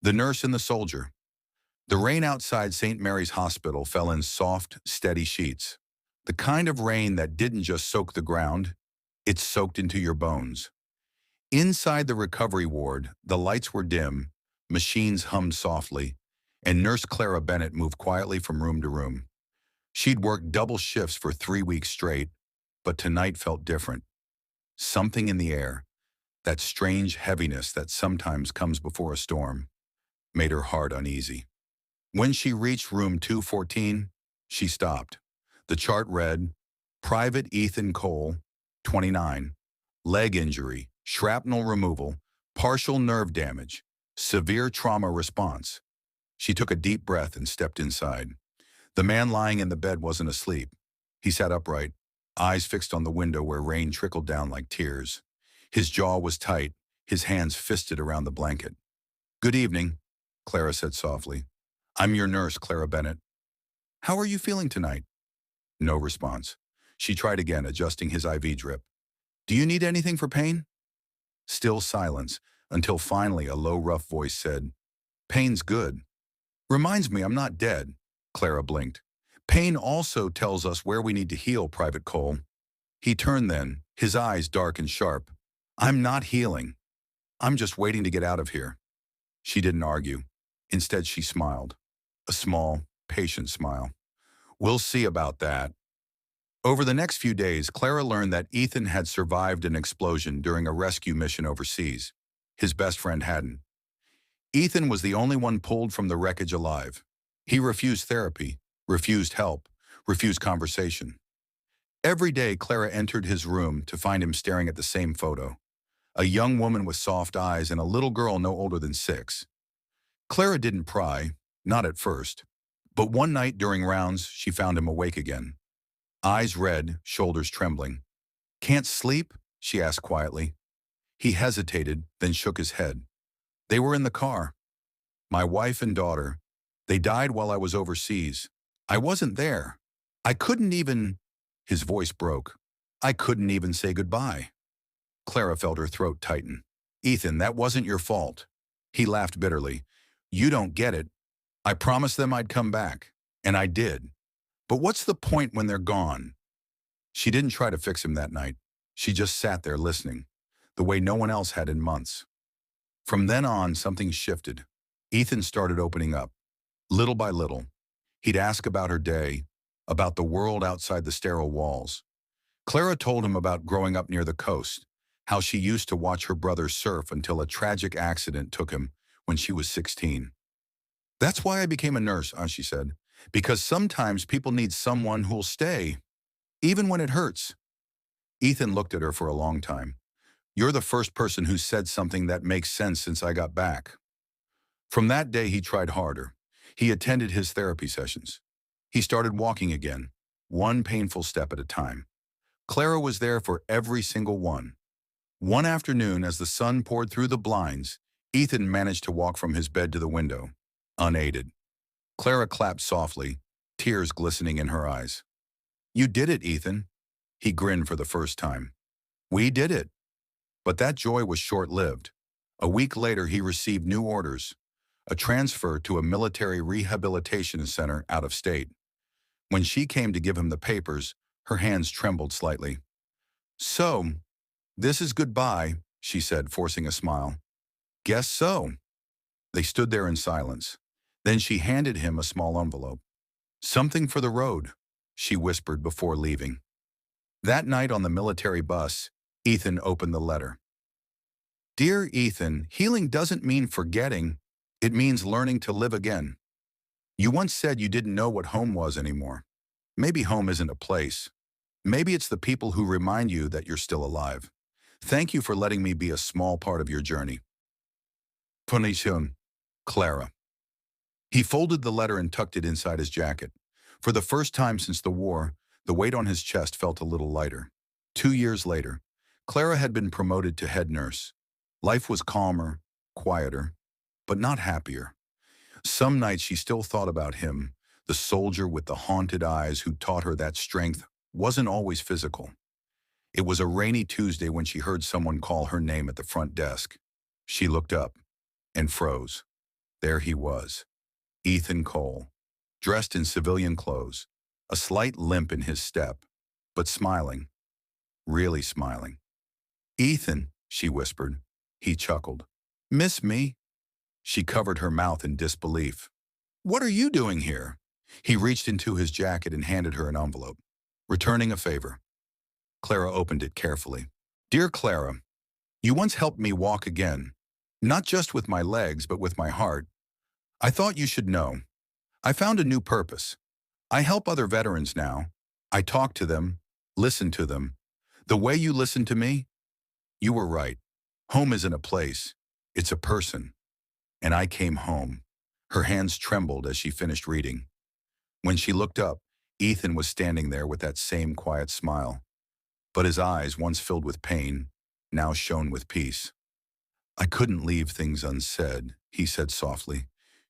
The Nurse and the Soldier. The rain outside St. Mary's Hospital fell in soft, steady sheets. The kind of rain that didn't just soak the ground, it soaked into your bones. Inside the recovery ward, the lights were dim, machines hummed softly, and Nurse Clara Bennett moved quietly from room to room. She'd worked double shifts for 3 weeks straight, but tonight felt different. Something in the air, that strange heaviness that sometimes comes before a storm, made her heart uneasy. When she reached room 214, she stopped. The chart read, Private Ethan Cole, 29, leg injury, shrapnel removal, partial nerve damage, severe trauma response. She took a deep breath and stepped inside. The man lying in the bed wasn't asleep. He sat upright, eyes fixed on the window where rain trickled down like tears. His jaw was tight, his hands fisted around the blanket. "Good evening," Clara said softly. "I'm your nurse, Clara Bennett. How are you feeling tonight?" No response. She tried again, adjusting his IV drip. "Do you need anything for pain?" Still silence, until finally a low, rough voice said, "Pain's good. Reminds me I'm not dead." Clara blinked. "Pain also tells us where we need to heal, Private Cole." He turned then, his eyes dark and sharp. "I'm not healing. I'm just waiting to get out of here." She didn't argue. Instead, she smiled. A small, patient smile. "We'll see about that." Over the next few days, Clara learned that Ethan had survived an explosion during a rescue mission overseas. His best friend hadn't. Ethan was the only one pulled from the wreckage alive. He refused therapy, refused help, refused conversation. Every day, Clara entered his room to find him staring at the same photo. A young woman with soft eyes and a little girl no older than 6. Clara didn't pry, not at first. But one night during rounds, she found him awake again. Eyes red, shoulders trembling. "Can't sleep?" she asked quietly. He hesitated, then shook his head. "They were in the car. My wife and daughter. They died while I was overseas. I wasn't there. I couldn't even—" His voice broke. "I couldn't even say goodbye." Clara felt her throat tighten. "Ethan, that wasn't your fault." He laughed bitterly. "You don't get it. I promised them I'd come back, and I did. But what's the point when they're gone?" She didn't try to fix him that night. She just sat there listening, the way no one else had in months. From then on, something shifted. Ethan started opening up. Little by little, he'd ask about her day, about the world outside the sterile walls. Clara told him about growing up near the coast, how she used to watch her brother surf until a tragic accident took him when she was 16. "That's why I became a nurse," she said, "because sometimes people need someone who'll stay, even when it hurts." Ethan looked at her for a long time. "You're the first person who said something that makes sense since I got back." From that day, he tried harder. He attended his therapy sessions. He started walking again, one painful step at a time. Clara was there for every single one. One afternoon, as the sun poured through the blinds, Ethan managed to walk from his bed to the window, unaided. Clara clapped softly, tears glistening in her eyes. "You did it, Ethan." He grinned for the first time. "We did it." But that joy was short-lived. A week later, he received new orders, a transfer to a military rehabilitation center out of state. When she came to give him the papers, her hands trembled slightly. "So, this is goodbye," she said, forcing a smile. "Guess so." They stood there in silence. Then she handed him a small envelope. "Something for the road," she whispered before leaving. That night on the military bus, Ethan opened the letter. "Dear Ethan, healing doesn't mean forgetting. It means learning to live again. You once said you didn't know what home was anymore. Maybe home isn't a place. Maybe it's the people who remind you that you're still alive. Thank you for letting me be a small part of your journey. Punishun, Clara." He folded the letter and tucked it inside his jacket. For the first time since the war, the weight on his chest felt a little lighter. 2 years later, Clara had been promoted to head nurse. Life was calmer, quieter, but not happier. Some nights she still thought about him, the soldier with the haunted eyes who taught her that strength wasn't always physical. It was a rainy Tuesday when she heard someone call her name at the front desk. She looked up and froze. There he was, Ethan Cole, dressed in civilian clothes, a slight limp in his step, but smiling, really smiling. "Ethan," she whispered. He chuckled. "Miss me?" She covered her mouth in disbelief. "What are you doing here?" He reached into his jacket and handed her an envelope. "Returning a favor." Clara opened it carefully. "Dear Clara, you once helped me walk again, not just with my legs, but with my heart. I thought you should know. I found a new purpose. I help other veterans now. I talk to them, listen to them. The way you listened to me, you were right. Home isn't a place, it's a person. And I came home." Her hands trembled as she finished reading. When she looked up, Ethan was standing there with that same quiet smile. But his eyes, once filled with pain, now shone with peace. "I couldn't leave things unsaid," he said softly.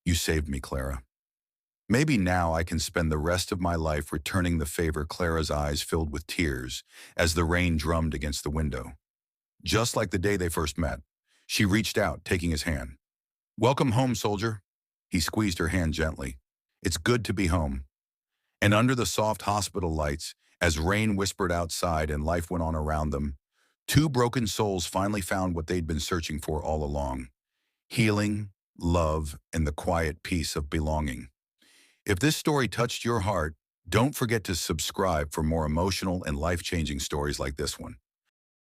"You saved me, Clara. Maybe now I can spend the rest of my life returning the favor." Clara's eyes filled with tears as the rain drummed against the window. Just like the day they first met, she reached out, taking his hand. "Welcome home, soldier." He squeezed her hand gently. "It's good to be home." And under the soft hospital lights, as rain whispered outside and life went on around them, two broken souls finally found what they'd been searching for all along: healing, love, and the quiet peace of belonging. If this story touched your heart, don't forget to subscribe for more emotional and life-changing stories like this one.